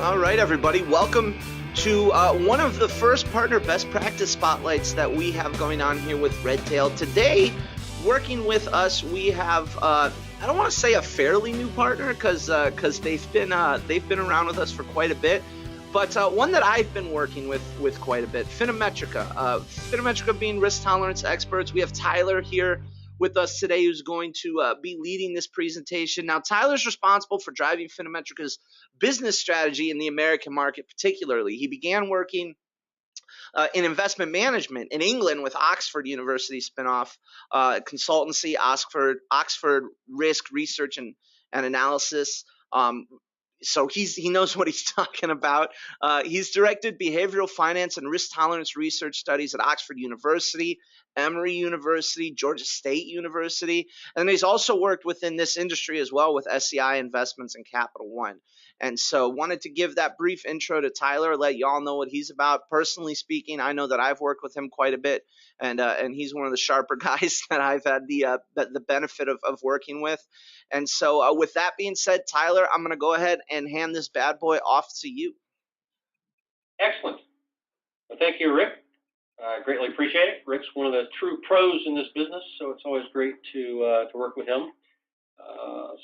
All right, everybody. Welcome to one of the first partner best practice spotlights that we have going on here with Redtail. Today, working with us, we have I don't want to say a fairly new partner because they've been around with us for quite a bit, but one that I've been working with quite a bit. FinaMetrica. FinaMetrica being risk tolerance experts. We have Tyler here with us today, who's going to be leading this presentation. Now, Tyler's responsible for driving FinaMetrica's business strategy in the American market, particularly. He began working in investment management in England with Oxford University spinoff consultancy, Oxford Risk Research and Analysis. So he knows what he's talking about. He's directed behavioral finance and risk tolerance research studies at Oxford University, Emory University, Georgia State University, and he's also worked within this industry as well with SEI Investments and Capital One. And so wanted to give that brief intro to Tyler, let y'all know what he's about. Personally speaking, I know that I've worked with him quite a bit, and he's one of the sharper guys that I've had the benefit of working with. And so with that being said, Tyler, I'm going to go ahead and hand this bad boy off to you. Excellent. Well, thank you, Rick. I greatly appreciate it. Rick's one of the true pros in this business, so it's always great to work with him.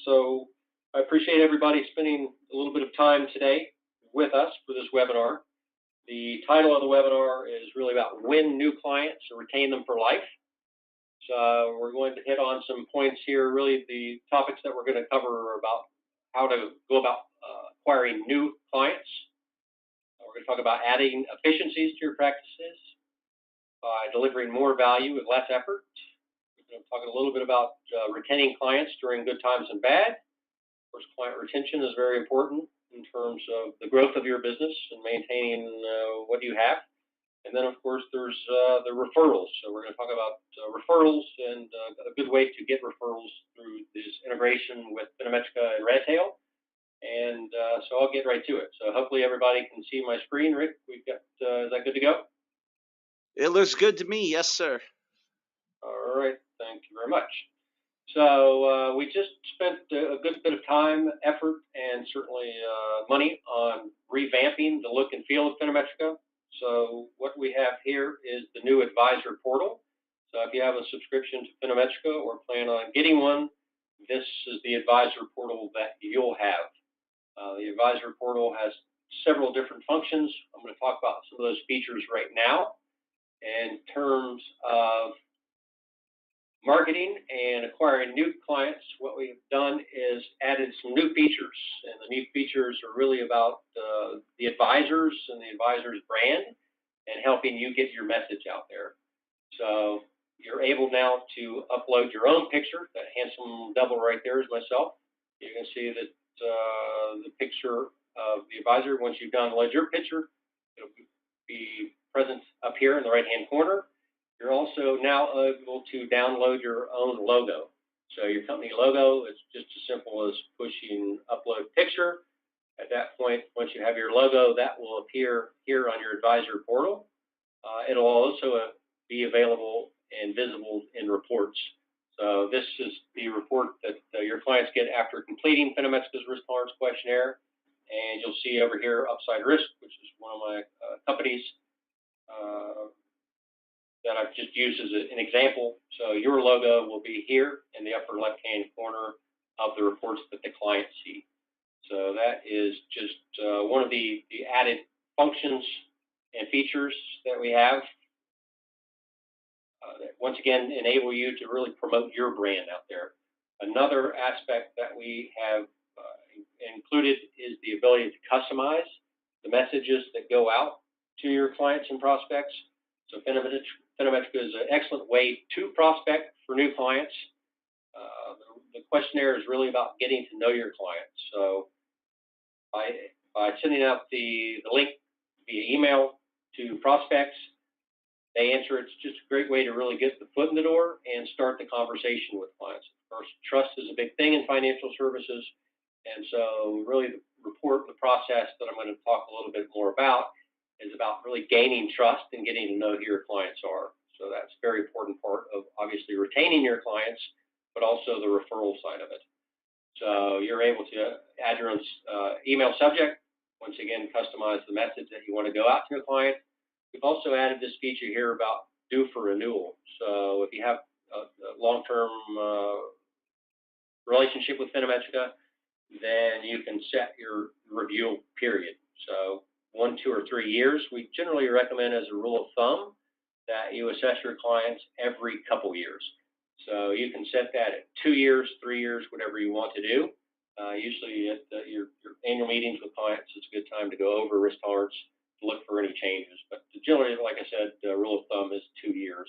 So I appreciate everybody spending a little bit of time today with us for this webinar. The title of the webinar is really about win new clients or retain them for life. So we're going to hit on some points here. Really, the topics that we're going to cover are about how to go about acquiring new clients. We're going to talk about adding efficiencies to your practices by delivering more value with less effort. We're going to talk a little bit about retaining clients during good times and bad. Of course, client retention is very important in terms of the growth of your business and maintaining what you have. And then, of course, there's the referrals. So we're going to talk about referrals and a good way to get referrals through this integration with FinaMetrica and Redtail. And so I'll get right to it. So hopefully everybody can see my screen. Rick, we've got, is that good to go? It looks good to me. Yes, sir. All right. Thank you very much. So we just spent a good bit of time, effort, and certainly money on revamping the look and feel of FinaMetrica. So what we have here is the new advisor portal. So if you have a subscription to FinaMetrica or plan on getting one, this is the advisor portal that you'll have. The advisor portal has several different functions. I'm going to talk about some of those features right now. In terms of marketing and acquiring new clients, what we've done is added some new features. And the new features are really about the advisors and the advisors brand and helping you get your message out there. So you're able now to upload your own picture. That handsome double right there is myself. You can see that the picture of the advisor. Once you've downloaded your picture, it'll be present up here in the right-hand corner. You're also now able to download your own logo. So your company logo is just as simple as pushing upload picture. At that point, once you have your logo, that will appear here on your advisor portal. It'll also be available and visible in reports. So this is the report that your clients get after completing FinaMetrica's risk tolerance questionnaire. And you'll see over here Upside Risk, which is one of my companies that I've just used as an example. So your logo will be here in the upper left-hand corner of the reports that the clients see. So that is just one of the added functions and features that we have that once again enable you to really promote your brand out there. Another aspect that we have included is the ability to customize the messages that go out to your clients and prospects. So FinaMetrica is an excellent way to prospect for new clients. The questionnaire is really about getting to know your clients. So by sending out the link via email to prospects, they answer. It's just a great way to really get the foot in the door and start the conversation with clients. Of course, trust is a big thing in financial services. And so really the report, the process that I'm going to talk a little bit more about is about really gaining trust and getting to know who your clients are. So that's a very important part of obviously retaining your clients, but also the referral side of it. So you're able to add your own email subject. once again, customize the message that you want to go out to a client. We've also added this feature here about due for renewal. So if you have a long-term relationship with FinaMetrica, then you can set your review period. So 1, 2, or 3 years. We generally recommend as a rule of thumb that you assess your clients every couple years. So you can set that at 2 years, 3 years, whatever you want to do. Usually at your annual meetings with clients, it's a good time to go over risk tolerance, to look for any changes. But generally, like I said, the rule of thumb is 2 years.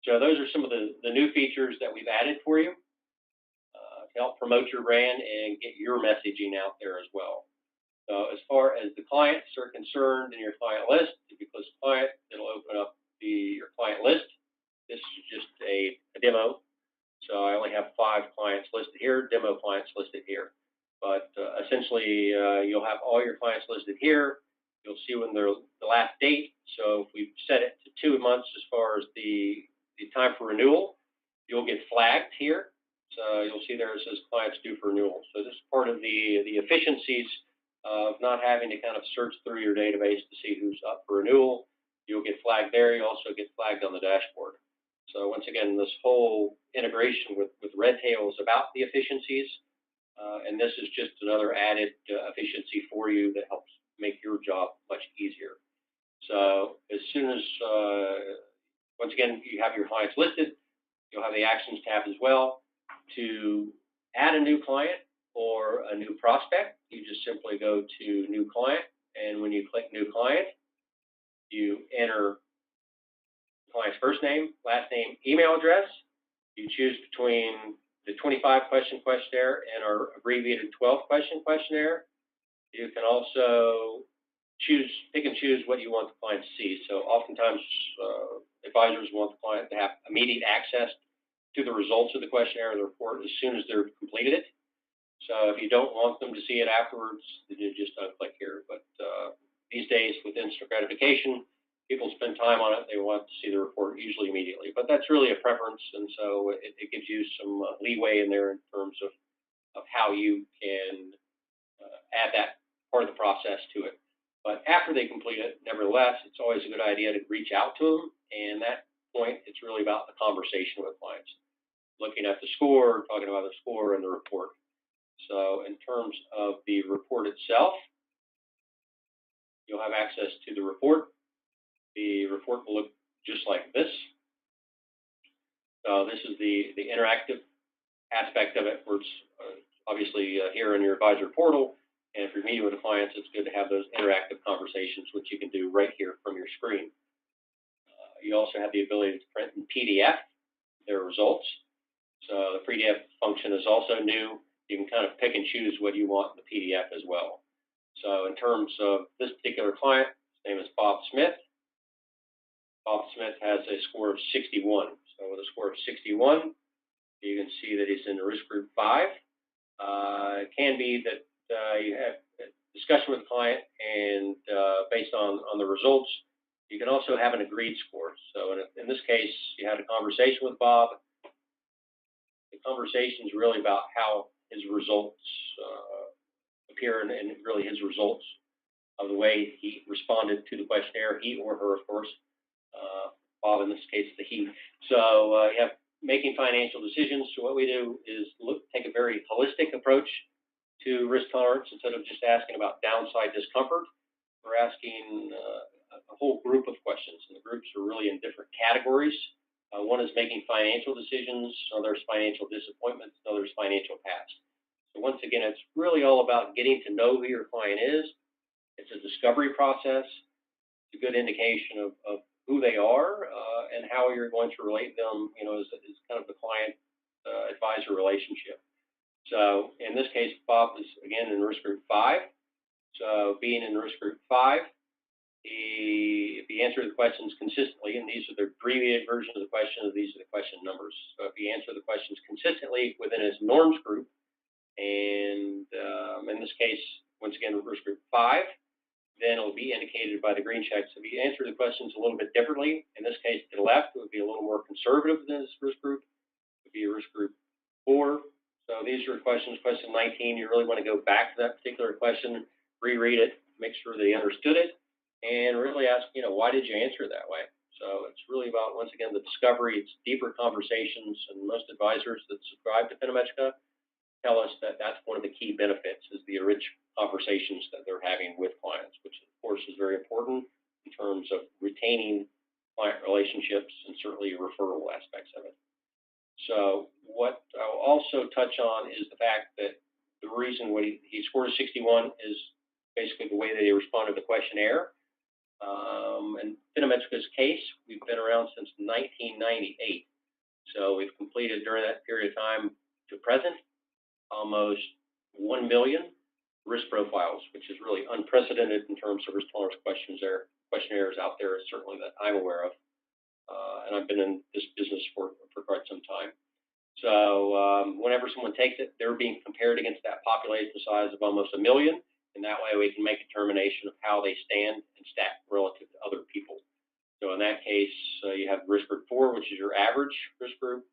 So those are some of the new features that we've added for you to help promote your brand and get your messaging out there as well. So as far as the clients are concerned in your client list, if you click client, it'll open up your client list. This is just a demo. So I only have 5 clients listed here, demo clients listed here. But essentially, you'll have all your clients listed here. You'll see when they're the last date. So if we set it to 2 months as far as the time for renewal, you'll get flagged here. So you'll see there it says clients due for renewal. So this is part of the efficiencies of not having to kind of search through your database to see who's up for renewal. You'll get flagged there. You also get flagged on the dashboard. So once again, this whole integration with Redtail is about the efficiencies, and this is just another added efficiency for you that helps make your job much easier. So as soon as, once again, you have your clients listed, you'll have the Actions tab as well. To add a new client or a new prospect, you just simply go to New Client, and when you click New Client, you enter the client's first name, last name, email address. You choose between the 25-question questionnaire and our abbreviated 12-question questionnaire. You can also pick and choose what you want the client to see. So oftentimes, advisors want the client to have immediate access to the results of the questionnaire or the report as soon as they've completed it. So if you don't want them to see it afterwards, then you just unclick here. But these days, with instant gratification, people spend time on it. They want to see the report usually immediately. But that's really a preference, and so it gives you some leeway in there in terms of how you can add that part of the process to it. But after they complete it, nevertheless, it's always a good idea to reach out to them. And that point, it's really about the conversation with clients, looking at the score, talking about the score and the report. So in terms of the report itself, you'll have access to the report. The report will look just like this. So this is the interactive aspect of it, where it's obviously here in your advisor portal. And if you're meeting with the clients, it's good to have those interactive conversations, which you can do right here from your screen. You also have the ability to print in PDF their results. So the PDF function is also new. You can kind of pick and choose what you want in the PDF as well. So in terms of this particular client, his name is Bob Smith. Bob Smith has a score of 61. So with a score of 61, you can see that he's in the risk group 5. It can be that you have a discussion with the client, and based on the results, you can also have an agreed score. So in this case, you had a conversation with Bob. The conversation is really about how his results appear, and really his results of the way he responded to the questionnaire, he or her, of course. Bob, in this case, the he. So you have making financial decisions. So what we do is take a very holistic approach to risk tolerance. Instead of just asking about downside discomfort, we're asking a whole group of questions, and the groups are really in different categories. One is making financial decisions, others financial disappointments, others financial past. So once again, it's really all about getting to know who your client is. It's a discovery process. It's a good indication of who they are and how you're going to relate them, as kind of the client-advisor relationship. So in this case, Bob is, again, in risk group 5. So being in risk group 5, if he answers the questions consistently, and these are the abbreviated version of the questions, these are the question numbers. So if he answers the questions consistently within his norms group, and in this case, once again, risk group 5, then it'll be indicated by the green checks. If you answer the questions a little bit differently, in this case to the left, it would be a little more conservative than this risk group. It would be a risk group 4. So these are questions, question 19. You really want to go back to that particular question, reread it, make sure they understood it, and really ask, why did you answer it that way? So it's really about, once again, the discovery. It's deeper conversations, and most advisors that subscribe to FinaMetrica tell us that that's one of the key benefits, is the rich conversations that they're having with clients, which of course is very important in terms of retaining client relationships and certainly referral aspects of it. So what I'll also touch on is the fact that the reason when he scored a 61 is basically the way that he responded to the questionnaire. In FinaMetrica's case, we've been around since 1998. So we've completed during that period of time to present almost 1 million risk profiles, which is really unprecedented in terms of risk tolerance questionnaires out there, certainly that I'm aware of. And I've been in this business for quite some time. So whenever someone takes it, they're being compared against that population size of almost 1 million, and that way we can make a determination of how they stand and stack relative to other people. So in that case, you have risk group 4, which is your average risk group.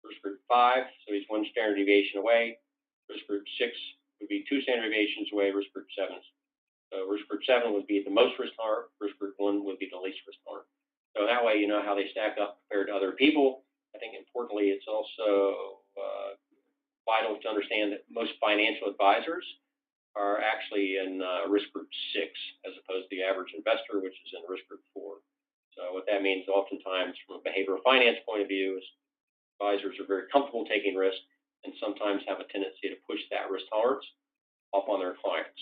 Risk group 5, so he's 1 standard deviation away. Risk group 6 would be 2 standard deviations away. Risk group 7. So risk group 7 would be the most risk tolerant. Risk group 1 would be the least risk tolerant. So that way you know how they stack up compared to other people. I think importantly, it's also vital to understand that most financial advisors are actually in risk group 6, as opposed to the average investor, which is in risk group 4. So what that means, oftentimes, from a behavioral finance point of view, is advisors are very comfortable taking risk and sometimes have a tendency to push that risk tolerance up on their clients.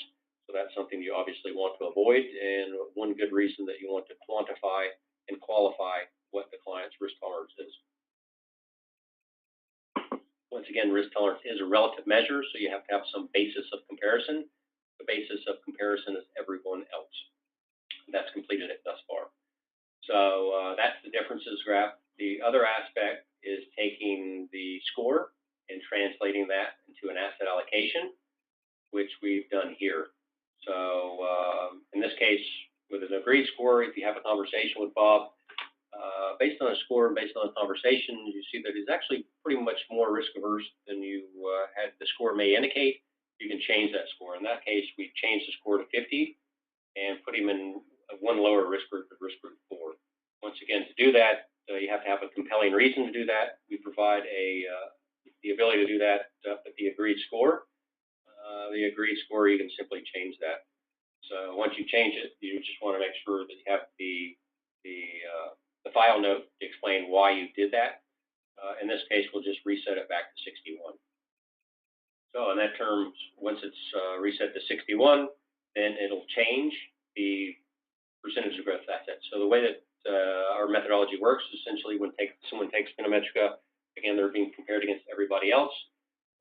So that's something you obviously want to avoid, and one good reason that you want to quantify and qualify what the client's risk tolerance is. Once again, risk tolerance is a relative measure, so you have to have some basis of comparison. The basis of comparison is everyone else. That's completed it thus far. So that's the differences graph. The other aspect is taking the score and translating that into an asset allocation, which we've done here. So in this case, with an agreed score, if you have a conversation with Bob, based on a score and based on a conversation, you see that he's actually pretty much more risk averse than you had the score may indicate. You can change that score. In that case, we changed the score to 50 and put him in 1 lower risk group, risk group 4. Once again, to do that, you have to have a compelling reason to do that. We provide the ability to do that at the agreed score. The agreed score, you can simply change that. So once you change it, you just want to make sure that you have the file note to explain why you did that. In this case, we'll just reset it back to 61. So in that terms, once it's reset to 61, then it'll change the percentage of growth assets. So the way that our methodology works, essentially, when someone takes FinaMetrica, again, they're being compared against everybody else.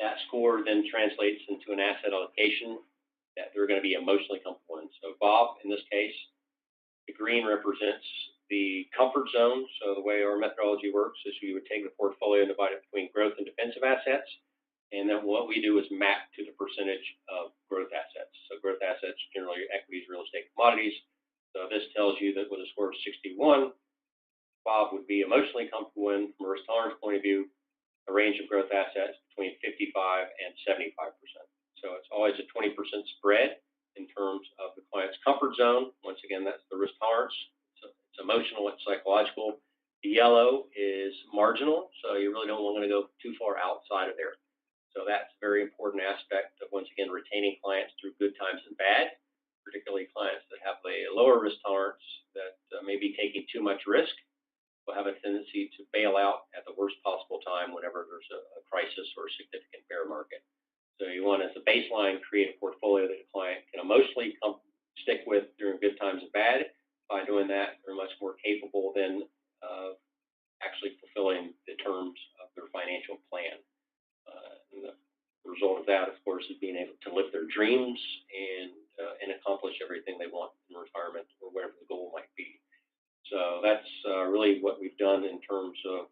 That score then translates into an asset allocation that they're going to be emotionally comfortable in. So Bob, in this case, the green represents the comfort zone. So the way our methodology works is you would take the portfolio and divide it between growth and defensive assets. And then what we do is map to the percentage of growth assets. So growth assets, generally equities, real estate, commodities. So this tells you that with a score of 61, Bob would be emotionally comfortable in, from a risk tolerance point of view, a range of growth assets between 55 and 75%. So it's always a 20% spread in terms of the client's comfort zone. Once again, that's the risk tolerance. It's emotional, it's psychological. The yellow is marginal, so you really don't want to go too far outside of there. So that's a very important aspect of, once again, retaining clients through good times and bad, particularly clients that have a lower risk tolerance that may be taking too much risk, will have a tendency to bail out at the worst possible time whenever there's a crisis or a significant bear market. So you want, as a baseline, create a portfolio that a client can emotionally stick with during good times and bad. By doing that, they're much more capable then of actually fulfilling the terms of their financial plan. And the result of that, of course, is being able to live their dreams and accomplish everything they want in retirement or whatever the goal might be. So that's really what we've done in terms of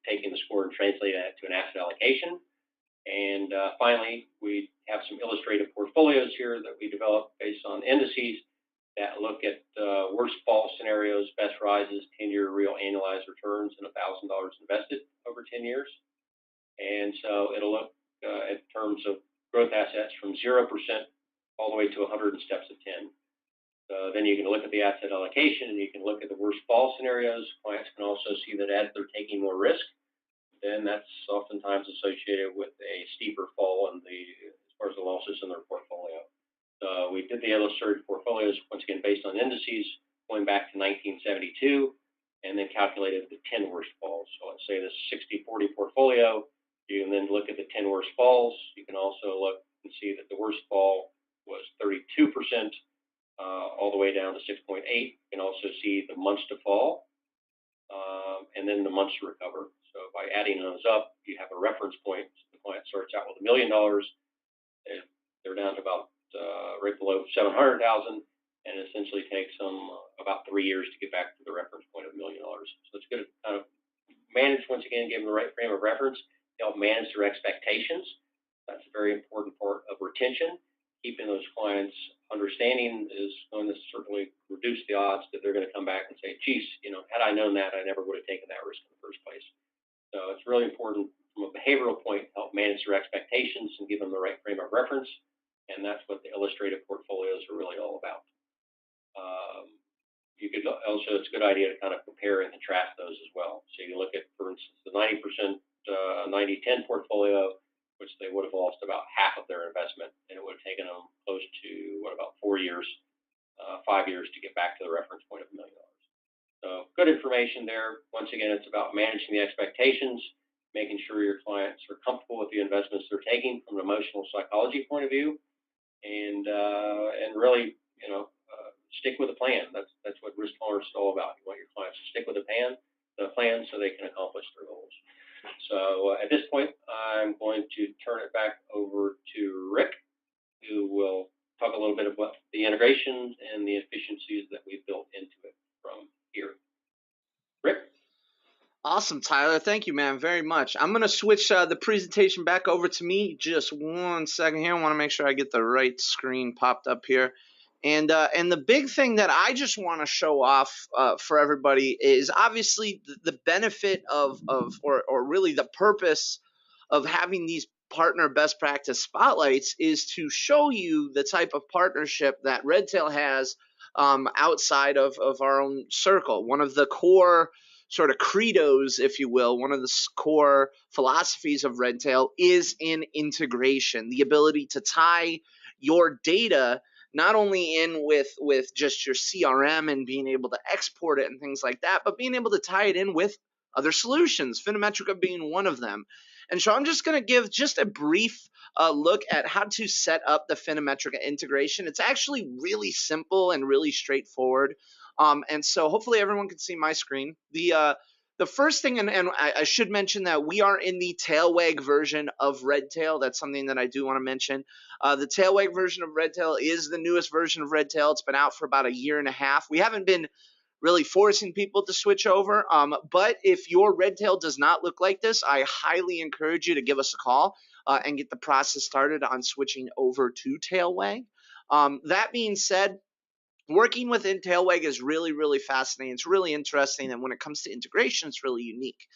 taking the score and translating that to an asset allocation. And finally, we have some illustrative portfolios here that we developed based on indices that look at worst fall scenarios, best rises, 10-year real annualized returns, and $1,000 invested over 10 years. And so it'll look in terms of growth assets from 0% all the way to 100 steps of 10. Then you can look at the asset allocation, and you can look at the worst fall scenarios. Clients can also see that as they're taking more risk, then that's oftentimes associated with a steeper fall as far as the losses in their portfolio. We did the illustrated portfolios, once again, based on indices going back to 1972, and then calculated the 10 worst falls. So let's say this 60-40 portfolio. You can then look at the 10 worst falls. You can also look and see that the worst fall was 32%, all the way down to 6.8. You can also see the months to fall, and then the months to recover. So by adding those up, you have a reference point. So the client starts out with $1 million. They're down to about right below 700,000, and it essentially takes them about 3 years to get back to the reference point of $1 million. So it's good to kind of manage, once again, give them the right frame of reference, help manage their expectations. That's a very important part of retention. Keeping those clients understanding is going to certainly reduce the odds that they're going to come back and say, geez, had I known that, I never would have taken that risk in the first place. So it's really important from a behavioral point to help manage their expectations and give them the right frame of reference. And that's what the illustrative portfolios are really all about. You could also, it's a good idea to kind of compare and contrast those as well. So you look at, for instance, the 90% 90-10 portfolio, which they would have lost about half of their investment, and it would have taken them close to, about 4 years, 5 years to get back to the reference point of $1 million. So good information there. Once again, it's about managing the expectations, making sure your clients are comfortable with the investments they're taking from an emotional psychology point of view, and really, stick with the plan. That's what risk tolerance is all about. You want your clients to stick with the plan so they can accomplish their goals. So at this point, I'm going to turn it back over to Rick, who will talk a little bit about the integration and the efficiencies that we've built into it from here. Rick? Awesome, Tyler. Thank you, man, very much. I'm going to switch the presentation back over to me. Just 1 second here. I want to make sure I get the right screen popped up here. And the big thing that I just want to show off for everybody is obviously the benefit or really the purpose of having these partner best practice spotlights is to show you the type of partnership that Redtail has outside of our own circle. One of the core sort of credos, if you will, one of the core philosophies of Redtail is in integration, the ability to tie your data not only in with just your CRM and being able to export it and things like that, but being able to tie it in with other solutions, FinaMetrica being one of them. And so I'm just going to give just a brief look at how to set up the FinaMetrica integration. It's actually really simple and really straightforward. And so hopefully everyone can see my screen. The first thing, and I should mention that we are in the tailwag version of Redtail. That's something that I do want to mention. The tailwag version of Redtail is the newest version of Redtail. It's been out for about 1.5 years. We haven't been really forcing people to switch over. But if your Redtail does not look like this, I highly encourage you to give us a call and get the process started on switching over to tailwag. That being said, working within tailwag is really, really fascinating. It's really interesting, and when it comes to integration, it's really unique.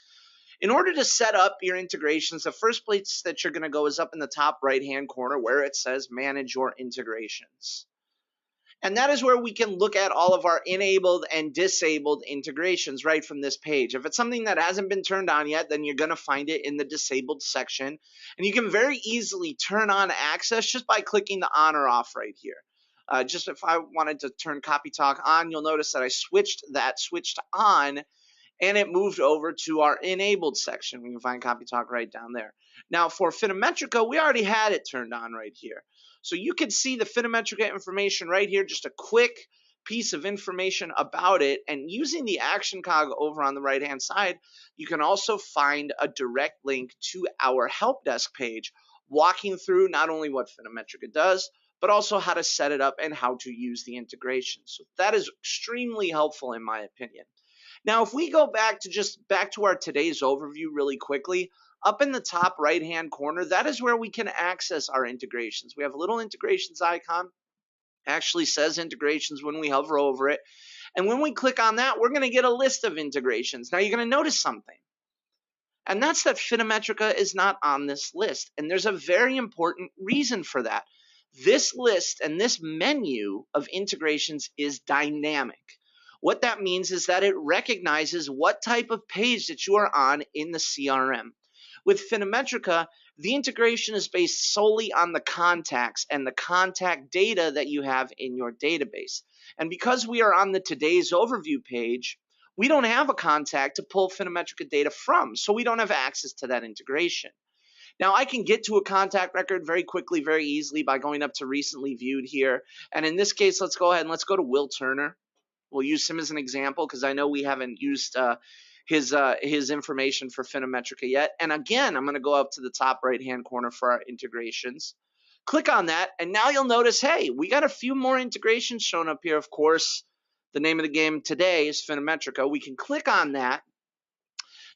In order to set up your integrations, the first place that you're going to go is up in the top right-hand corner where it says Manage Your Integrations. And that is where we can look at all of our enabled and disabled integrations right from this page. If it's something that hasn't been turned on yet, then you're going to find it in the disabled section. And you can very easily turn on access just by clicking the on or off right here. Just if I wanted to turn Copy Talk on, you'll notice that I switched to on, and it moved over to our enabled section. We can find Copy Talk right down there. Now for FinaMetrica, we already had it turned on right here. So you can see the FinaMetrica information right here, just a quick piece of information about it. And using the action cog over on the right-hand side, you can also find a direct link to our help desk page, walking through not only what FinaMetrica does, but also how to set it up and how to use the integration. So that is extremely helpful in my opinion. Now, if we go back to our today's overview really quickly, up in the top right-hand corner, that is where we can access our integrations. We have a little integrations icon. It actually says integrations when we hover over it. And when we click on that, we're going to get a list of integrations. Now, you're going to notice something. And that's that FinaMetrica is not on this list. And there's a very important reason for that. This list and this menu of integrations is dynamic. What that means is that it recognizes what type of page that you are on in the CRM. With FinaMetrica, the integration is based solely on the contacts and the contact data that you have in your database. And because we are on the Today's Overview page, we don't have a contact to pull FinaMetrica data from, so we don't have access to that integration. Now, I can get to a contact record very quickly, very easily by going up to recently viewed here. And in this case, let's go ahead and let's go to Will Turner. We'll use him as an example because I know we haven't used his information for FinaMetrica yet. And again, I'm going to go up to the top right-hand corner for our integrations. Click on that, and now you'll notice, hey, we got a few more integrations shown up here. Of course, the name of the game today is FinaMetrica. We can click on that.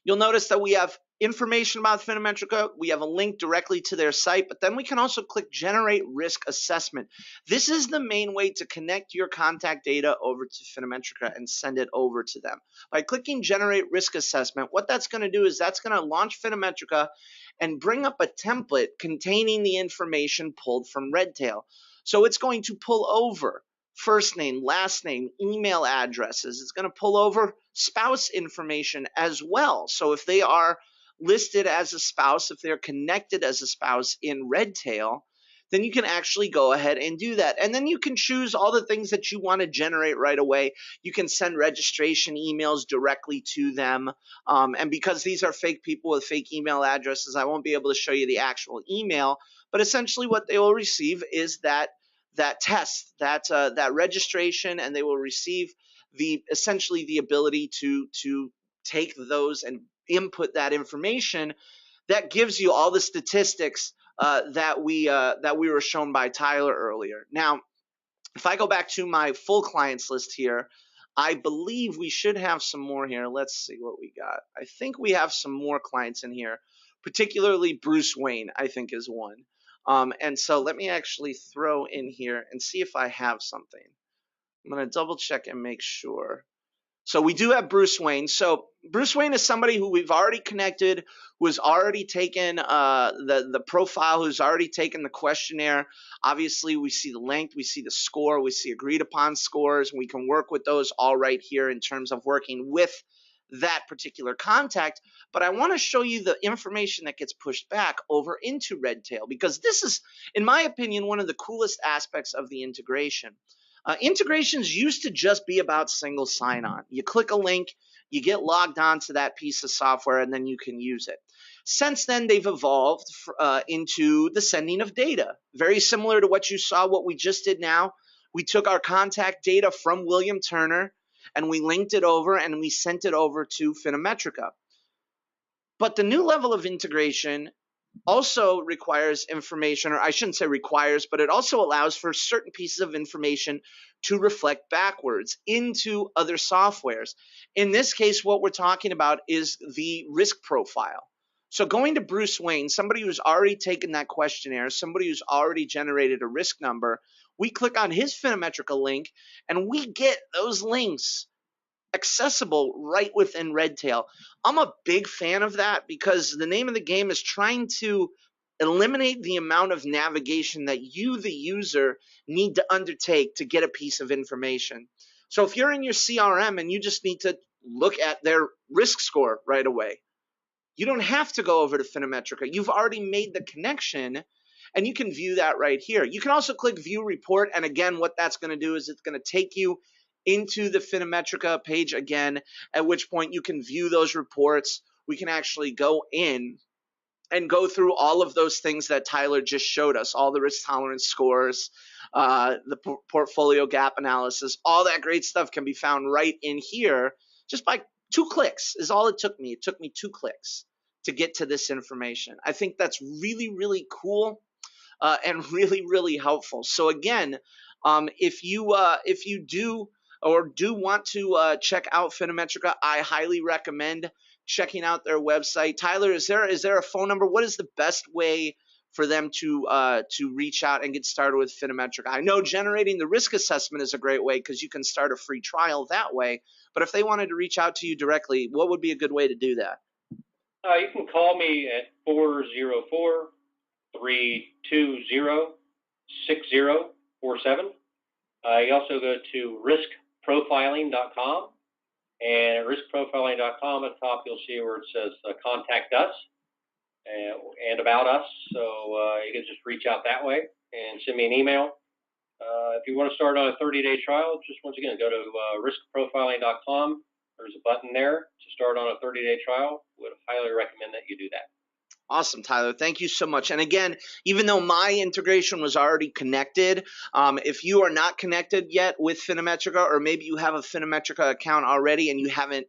You'll notice that we have information about FinaMetrica. We have a link directly to their site, but then we can also click Generate Risk Assessment. This is the main way to connect your contact data over to FinaMetrica and send it over to them. By clicking Generate Risk Assessment, what that's going to do is that's going to launch FinaMetrica and bring up a template containing the information pulled from Redtail. So it's going to pull over first name, last name, email addresses. It's going to pull over spouse information as well. So if they are listed as a spouse, if they're connected as a spouse in Redtail, then you can actually go ahead and do that. And then you can choose all the things that you want to generate right away. You can send registration emails directly to them. And because these are fake people with fake email addresses, I won't be able to show you the actual email. But essentially what they will receive is that test, that registration, and they will receive essentially the ability to take those and input that information that gives you all the statistics that we were shown by Tyler earlier. Now, if I go back to my full clients list here, I believe we should have some more here. Let's see what we got. I think we have some more clients in here, particularly Bruce Wayne, I think is one. And so let me actually throw in here and see if I have something. I'm going to double check and make sure. So we do have Bruce Wayne. So Bruce Wayne is somebody who we've already connected, who has already taken the profile, who's already taken the questionnaire. Obviously, we see the length, we see the score, we see agreed upon scores, and we can work with those all right here in terms of working with that particular contact. But I want to show you the information that gets pushed back over into Redtail, because this is, in my opinion, one of the coolest aspects of the integration. Integrations used to just be about single sign-on. You click a link, you get logged on to that piece of software, and then you can use it. Since then, they've evolved into the sending of data. Very similar to what you saw, what we just did now. We took our contact data from William Turner, and we linked it over, and we sent it over to FinaMetrica. But the new level of integration also requires information, or I shouldn't say requires, but it also allows for certain pieces of information to reflect backwards into other softwares. In this case, what we're talking about is the risk profile. So going to Bruce Wayne, somebody who's already taken that questionnaire, somebody who's already generated a risk number, we click on his FinaMetrica link, and we get those links accessible right within Redtail. I'm a big fan of that because the name of the game is trying to eliminate the amount of navigation that you, the user, need to undertake to get a piece of information. So if you're in your CRM and you just need to look at their risk score right away, you don't have to go over to FinaMetrica. You've already made the connection, and you can view that right here. You can also click View Report, and again, what that's going to do is it's going to take you into the FinaMetrica page again, at which point you can view those reports. We can actually go in and go through all of those things that Tyler just showed us, all the risk tolerance scores, the portfolio gap analysis, all that great stuff can be found right in here just by 2 clicks is all it took me. It took me 2 clicks to get to this information. I think that's really, really cool and really, really helpful. So again, if you do want to check out FinaMetrica, I highly recommend checking out their website. Tyler, is there a phone number? What is the best way for them to reach out and get started with FinaMetrica? I know generating the risk assessment is a great way because you can start a free trial that way. But if they wanted to reach out to you directly, what would be a good way to do that? You can call me at 404-320-6666. 6047. You also go to riskprofiling.com, and at riskprofiling.com at the top you'll see where it says contact us and about us. So you can just reach out that way and send me an email. If you want to start on a 30-day trial, just once again go to riskprofiling.com. There's a button there to start on a 30-day trial. Would highly recommend that you do that. Awesome, Tyler. Thank you so much. And again, even though my integration was already connected, if you are not connected yet with FinaMetrica, or maybe you have a FinaMetrica account already and you haven't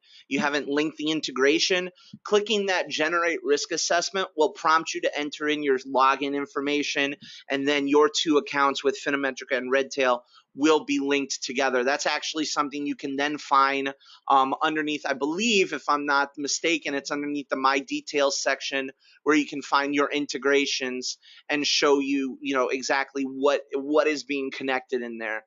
linked the integration, clicking that Generate Risk Assessment will prompt you to enter in your login information, and then your two accounts with FinaMetrica and Redtail will be linked together. That's actually something you can then find underneath, I believe, if I'm not mistaken, it's underneath the My Details section, where you can find your integrations and show you, exactly what is being connected in there.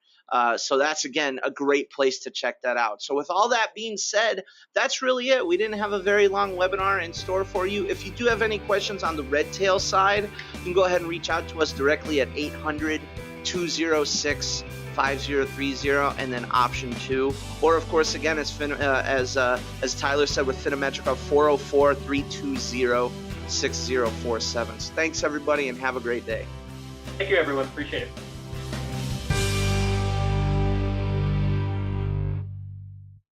So that's, again, a great place to check that out. So with all that being said, that's really it. We didn't have a very long webinar in store for you. If you do have any questions on the Redtail side, you can go ahead and reach out to us directly at 800-206-5030 and then option 2, or of course, again, as Tyler said with FinaMetrica, 404-320-6047. So thanks everybody, and have a great day. Thank you, everyone. Appreciate it.